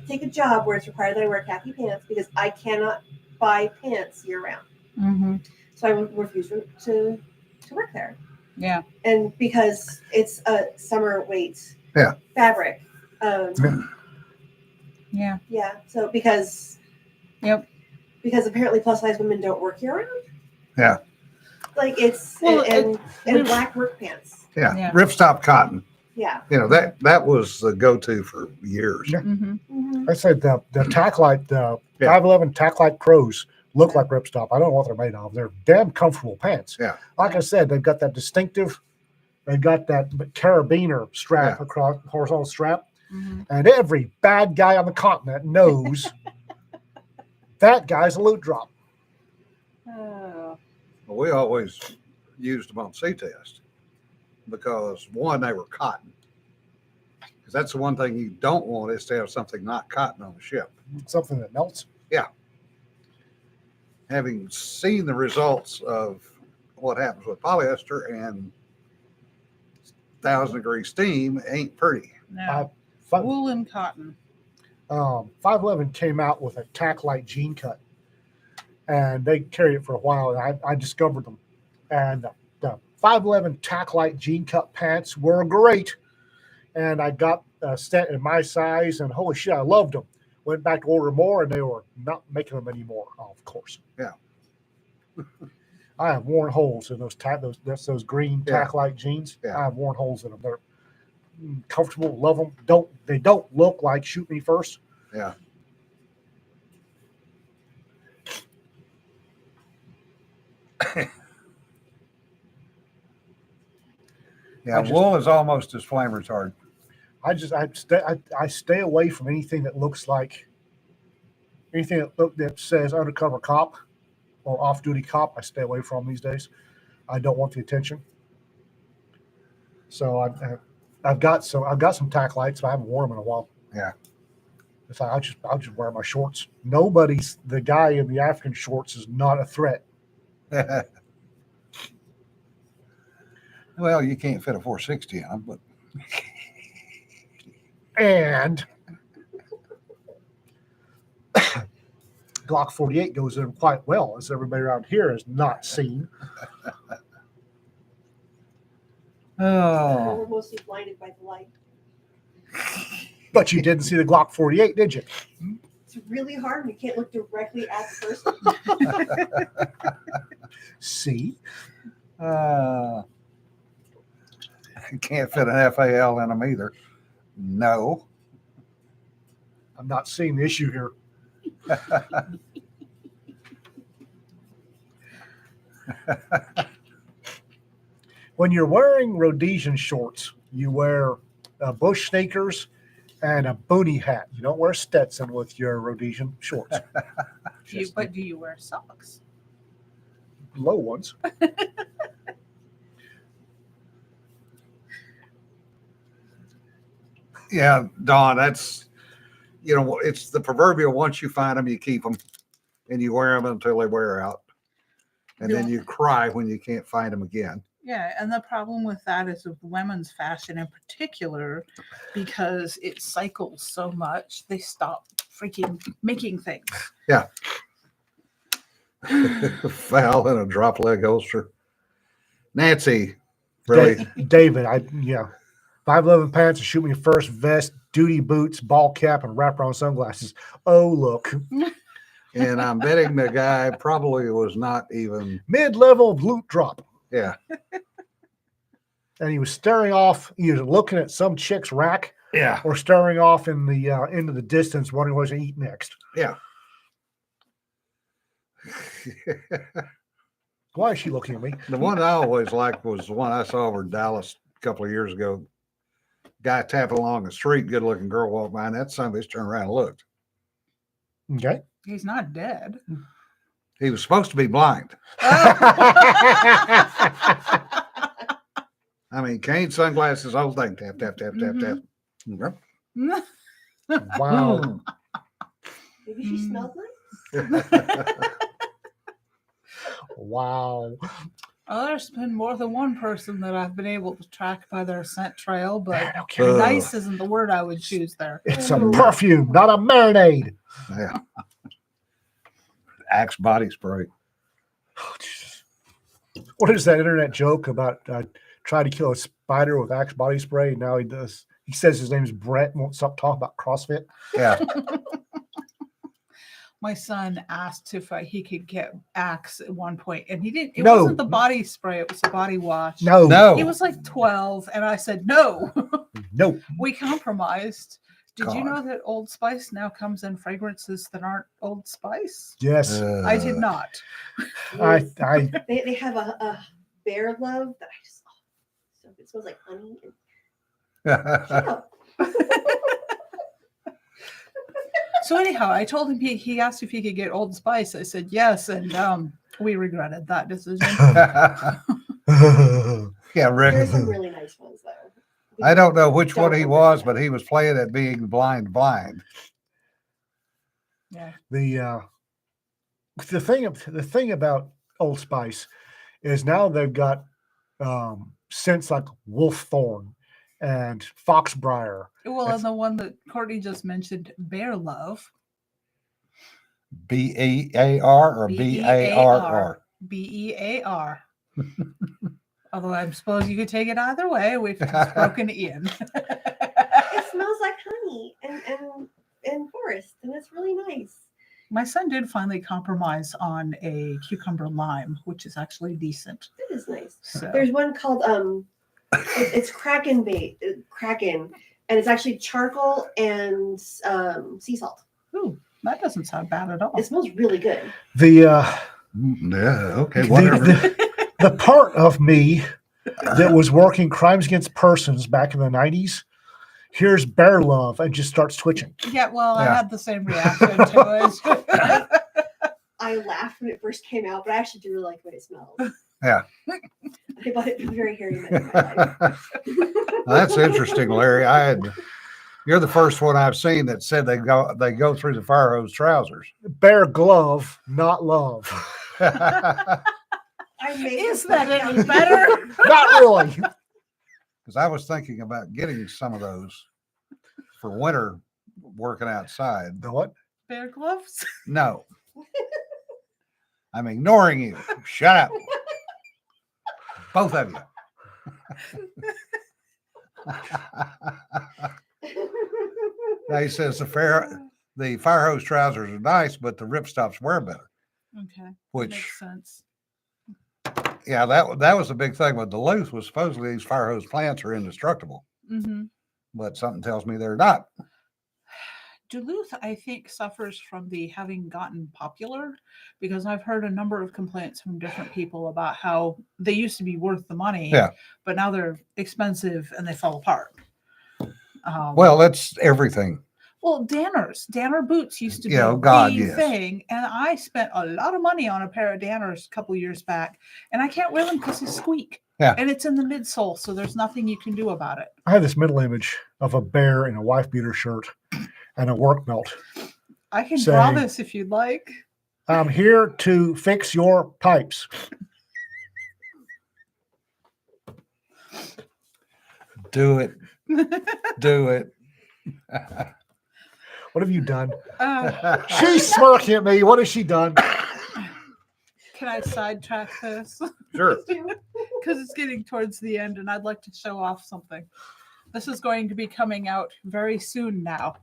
take a job where it's required that I wear khaki pants because I cannot buy pants year round. Mm-hmm. So I refuse to work there. Yeah. And because it's a summer weight fabric. Yeah. Yeah. So because apparently plus size women don't work year round. Yeah. Like it's and black work pants. Yeah. Ripstop cotton. Yeah. You know, that was the go-to for years. Yeah. Mm-hmm. Mm-hmm. I said the tack light, the Yeah. 511 tack light Pros look like Ripstop. I don't know what they're made of. They're damn comfortable pants. Yeah. Like I said, they've got that distinctive. They've got that carabiner strap across horizontal strap, Mm-hmm. and every bad guy on the continent knows that guy's a loot drop. Well, we always used them on sea test because one, they were cotton. Because that's the one thing you don't want is to have something not cotton on the ship. Something that melts. Having seen the results of what happens with polyester and 1,000-degree steam, ain't pretty. No. Fi- Wool and cotton. 511 came out with a tack light jean cut, and they carried it for a while. And I discovered them, and the 511 tack light jean cut pants were great. And I got a set in my size, and holy shit, I loved them. Went back to order more, and they were not making them anymore. Of course. Yeah. I have worn holes in those green tack light jeans. Yeah. I have worn holes in them. They're comfortable, love them. They don't look like shoot me first. Yeah. Yeah, wool is almost as flame retardant. I stay away from anything that looks like anything that says undercover cop or off-duty cop. I stay away from these days. I don't want the attention. So I've got some tack lights, but I haven't worn them in a while. Yeah. It's like I'll just wear my shorts. The guy in the African shorts is not a threat. Well, you can't fit a 460 in them, but And Glock 48 goes in quite well, as everybody around here has not seen. oh, We're mostly blinded by the light. But you didn't see the Glock 48, did you? It's really hard when you can't look directly at the person. See? I can't fit an FAL in them either. No. I'm not seeing the issue here. When you're wearing Rhodesian shorts, you wear bush sneakers and a boonie hat. You don't wear Stetson with your Rhodesian shorts. But do you wear socks? Low ones. Yeah, Don, that's, it's the proverbial once you find them, you keep them and you wear them until they wear out. And then you cry when you can't find them again. Yeah, and the problem with that is with women's fashion in particular, because it cycles so much, they stop freaking making things. Yeah. Foul and a drop leg holster. Nancy, really? David, 5'11" pants, a shoot me first vest, duty boots, ball cap, and wraparound sunglasses. Oh, look. And I'm betting the guy probably was not even Mid-level loot drop. Yeah. And he was staring off, either looking at some chick's rack Yeah. or staring off in the into the distance, wondering what to eat next. Yeah. Why is she looking at me? The one I always liked was the one I saw over in Dallas a couple of years ago. Guy tapping along the street, good looking girl walked by, and that son of a bitch turned around and looked. Okay. He's not dead. He was supposed to be blind. I mean, cane, sunglasses, whole thing. Tap, tap, tap, tap, tap. Okay. Wow. Maybe she smelled nice. Wow. Well, there's been more than one person that I've been able to track by their scent trail, but Okay. nice isn't the word I would choose there. It's a perfume, not a marinade. Yeah. Axe body spray. Oh, Jesus. What is that internet joke about trying to kill a spider with Axe body spray? And now he does. He says his name is Brett and won't stop talking about CrossFit. Yeah. My son asked if he could get Axe at one point, and he didn't. It No. wasn't the body spray; it was the body wash. No. He was like 12, and I said no. No. We compromised. Did you God. know that Old Spice now comes in fragrances that aren't Old Spice? Yes. I did not. I They have a bear love that I just so it smells like honey. Shut up. So anyhow, I told him he asked if he could get Old Spice. I said yes, and we regretted that decision. Yeah, Rick. There's some really nice ones though. I don't know which one he Don't was, regret but he was playing at being blind. Yeah. the thing about Old Spice is now they've got scents like Wolfthorn and Foxbriar. Well, and the one that Courtney just mentioned, Bear Love. BEAR or BARR? BEAR. Although I suppose you could take it either way. We've just broken it in. It smells like honey and forest, and it's really nice. My son did finally compromise on a cucumber lime, which is actually decent. It is nice. So There's one called it's Kraken Bait, Kraken, and it's actually charcoal and sea salt. ooh, that doesn't sound bad at all. It smells really good. The Yeah, okay, whatever. the part of me that was working crimes against persons back in the 90s hears Bear Love and just starts twitching. Yeah, well, I Yeah. had the same reaction to it. I laughed when it first came out, but I actually do really like the way it smells. Yeah. I bought it from very hairy men in my life. Well, that's interesting, Larry. You're the first one I've seen that said they go through the fire hose trousers. Bear glove, not love. I made Is this that one. any better? Not really. Because I was thinking about getting some of those for winter working outside. The what? Bear gloves? No. I'm ignoring you. Shut up. Both of you. Now he says the fire hose trousers are nice, but the ripstops wear better, Okay. which Makes sense. Yeah, that was the big thing with Duluth was supposedly these fire hose plants are indestructible, Mm-hmm. but something tells me they're not. Duluth, I think, suffers from the having gotten popular because I've heard a number of complaints from different people about how they used to be worth the money, Yeah. but now they're expensive and they fall apart. Well, that's everything. Well, Danner boots used to be Yeah, oh God, the yes. thing, and I spent a lot of money on a pair of Danners a couple years back, and I can't wear them because they squeak. Yeah. And it's in the midsole, so there's nothing you can do about it. I have this mental image of a bear in a wife beater shirt and a work belt. I can draw Saying- this if you'd like. I'm here to fix your pipes. Do it. Do it. What have you done? Uh, She's smirking at me. What has she done? can I sidetrack this? Sure. Because it's getting towards the end, and I'd like to show off something. This is going to be coming out very soon now.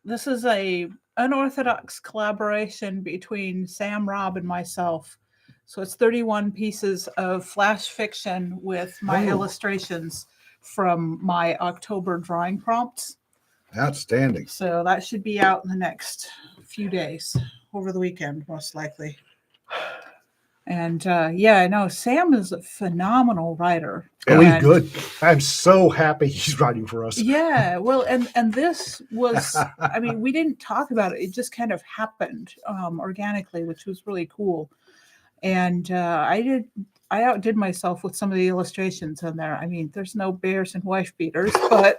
This is a unorthodox collaboration between Sam, Rob, and myself. So it's 31 pieces of flash fiction with my Ooh. illustrations from my October drawing prompts. Outstanding. So that should be out in the next few days, over the weekend, most likely. And yeah, I know Sam is a phenomenal writer. Oh, he's And- good. I'm so happy he's writing for us. Yeah, well, and this was, I mean, we didn't talk about it. It just kind of happened organically, which was really cool. And I outdid myself with some of the illustrations in there. I mean, there's no bears and wife beaters, but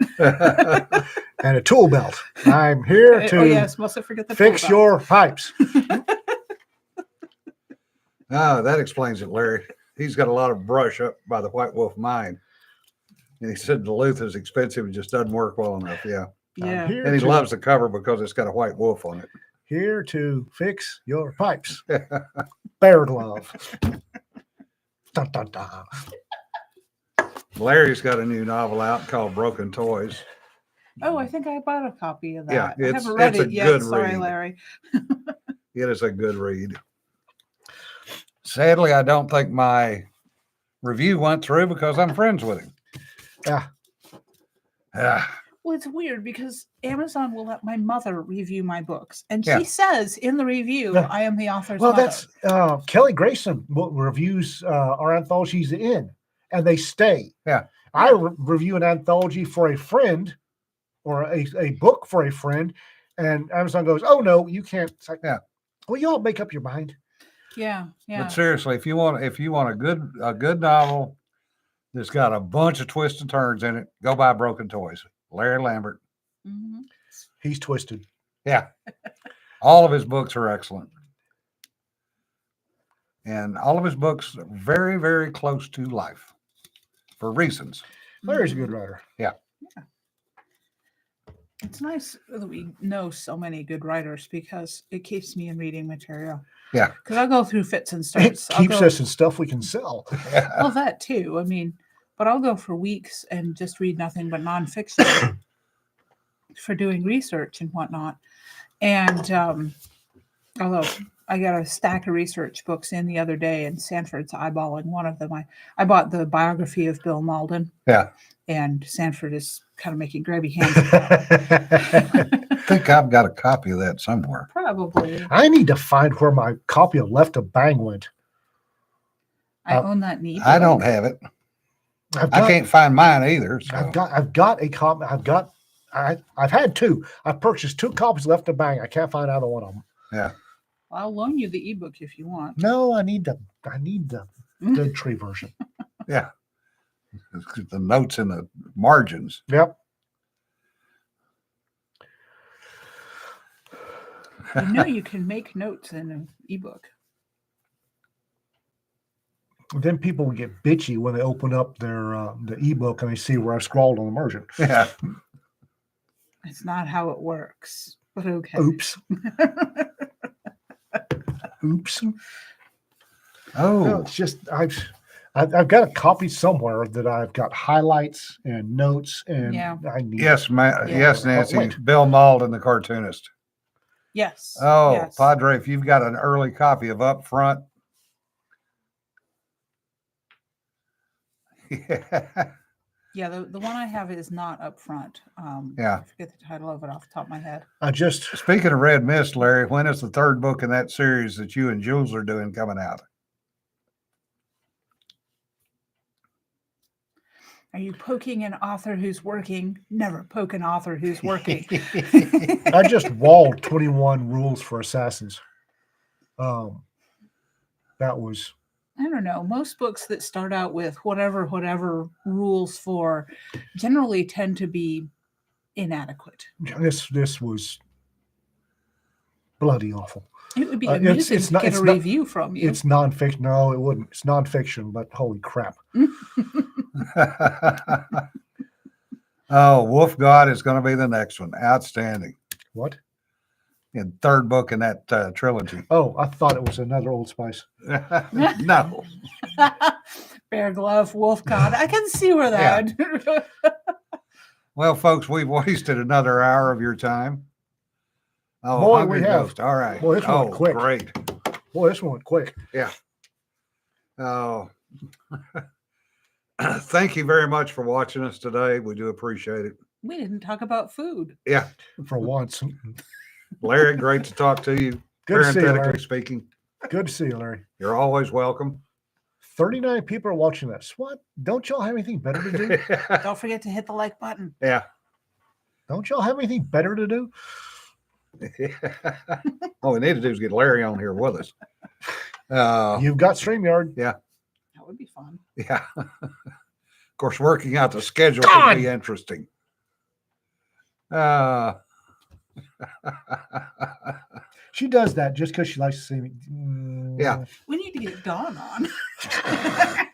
And a tool belt. I'm here to oh yes, mustn't forget the fix tool belt. your pipes. Oh, that explains it, Larry. He's got a lot of brush up by the White Wolf mine. And he said Duluth is expensive. It just doesn't work well enough. Yeah. Yeah. I'm here And he to, loves the cover because it's got a white wolf on it. here to fix your pipes. Bear glove. Dun, dun, dun. Larry's got a new novel out called Broken Toys. Oh, I think I bought a copy of that. Yeah, I it's- haven't read it's a it yet. good Sorry, read. Larry. It is a good read. Sadly, I don't think my review went through because I'm friends with him. Yeah. Ah, Well, it's weird because Amazon will let my mother review my books, and Yeah. she says in the review, Yeah. "I am the author's Well, mother." that's Kelly Grayson reviews our anthologies in, and they stay. Yeah. I review an anthology for a friend or a book for a friend, and Amazon goes, "Oh no, you can't." It's like, Yeah. Well, you all make up your mind. Yeah, yeah. But seriously, if you want a good novel that's got a bunch of twists and turns in it, go buy Broken Toys. Larry Lambert. Mhm. He's twisted. Yeah. All of his books are excellent. And all of his books are very, very close to life for reasons. Larry's a Mhm. good writer. It's nice that we know so many good writers because it keeps me in reading material. Yeah. Because I'll go through fits and It starts. I'll keeps go- us in stuff we can sell. Well, that too. I mean, but I'll go for weeks and just read nothing but nonfiction for doing research and whatnot. And although I got a stack of research books in the other day, and Sanford's eyeballing one of them. I bought the biography of Bill Malden, Yeah. and Sanford is kind of making grabby hands at that. I think I've got a copy of that somewhere. Probably. I need to find where my copy of Left of Bang went. I own that knee. I don't have it. I've I got, can't find mine either. So. I've got a copy. I've had two. I've purchased two copies of Left of Bang. I can't find either one of them. Yeah. I'll loan you the ebook if you want. No, I need the Dead Tree version. Yeah. The notes in the margins. Yep. You know you can make notes in an ebook. Then people will get bitchy when they open up their the ebook and they see where I scrawled on the margin. Yeah. It's not how it works, but okay. Oops. Oops. No, Oh, it's just I've got a copy somewhere that I've got highlights and notes, and Yeah. I need. yes, Yeah. yes, Nancy. wait. Bill Malden, the cartoonist. Yes. Oh, yes. Padre, if you've got an early copy of Up Front, Yeah. Yeah, the one I have is not up front. Yeah. I forget the title of it off the top of my head. I just Speaking of Red Mist, Larry, when is the third book in that series that you and Jules are doing coming out? Are you poking an author who's working? Never poke an author who's working. I just walled 21 rules for assassins. That was I don't know. Most books that start out with whatever rules for generally tend to be inadequate. this was bloody awful. It would be It's- amusing it's to not- get it's a not- review from you. It's nonfiction. No, it wouldn't. It's nonfiction, but holy crap. Oh, Wolf God is going to be the next one. Outstanding. What? And third book in that trilogy. Oh, I thought it was another Old Spice. No. Bear Glove, Wolf God. I can see where that. Well, folks, we've wasted another hour of your time. Oh, Boy, Hungry we have. Ghost. All right. Boy, this one went quick. Great. Boy, this one went quick. Oh, thank you very much for watching us today. We do appreciate it. We didn't talk about food. Yeah. For once. Larry, great to talk to you. Good to see you, Parenthetically Larry. speaking, Good to see you, Larry. you're always welcome. 39 people are watching this. What? Don't y'all have anything better to do? Don't forget to hit the like button. Yeah. Don't y'all have anything better to do? All we need to do is get Larry on here with us. You've got StreamYard. That would be fun. Yeah. Of course, working out the schedule God! could be interesting. She does that just because she likes to see me. Yeah. We need to get Dawn on.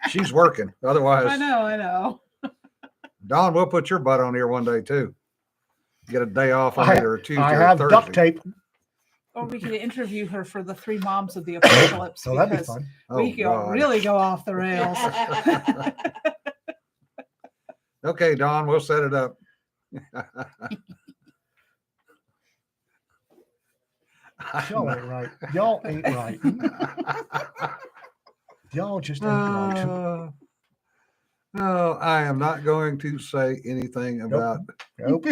She's working. Otherwise, I know. Don, we'll put your butt on here one day too. Get a day off on I- either a Tuesday I or have Thursday. duct tape. Or we could interview her for the Three Moms of the Apocalypse. So that'd be because fun. we could God. really go off the rails. Okay, Don, we'll set it up. Y'all ain't right. Y'all ain't right. Y'all just ain't right. No, I am not going to say anything about Nope.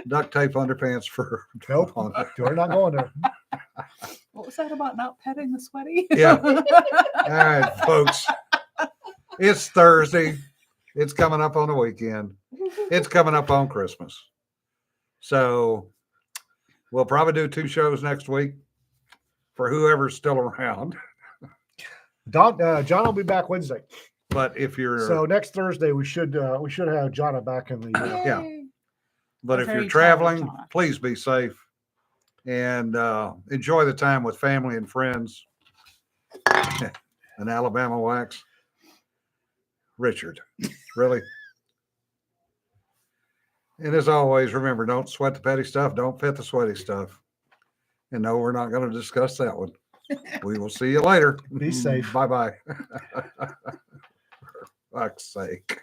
duct tape underpants for. Nope. You're not going there. What was that about not petting the sweaty? Yeah. All right, folks. It's Thursday. It's coming up on the weekend. It's coming up on Christmas. So we'll probably do 2 shows next week for whoever's still around. John will be back Wednesday. But if you're So next Thursday we should have Jonna back in the. Yeah. Yay. but a if very you're traveling, talented Jonna. please be safe and enjoy the time with family and friends. An Alabama wax. Richard, really? And as always, remember, don't sweat the petty stuff. Don't pet the sweaty stuff. And no, we're not going to discuss that one. We will see you later. Be safe. Bye-bye. For fuck's sake.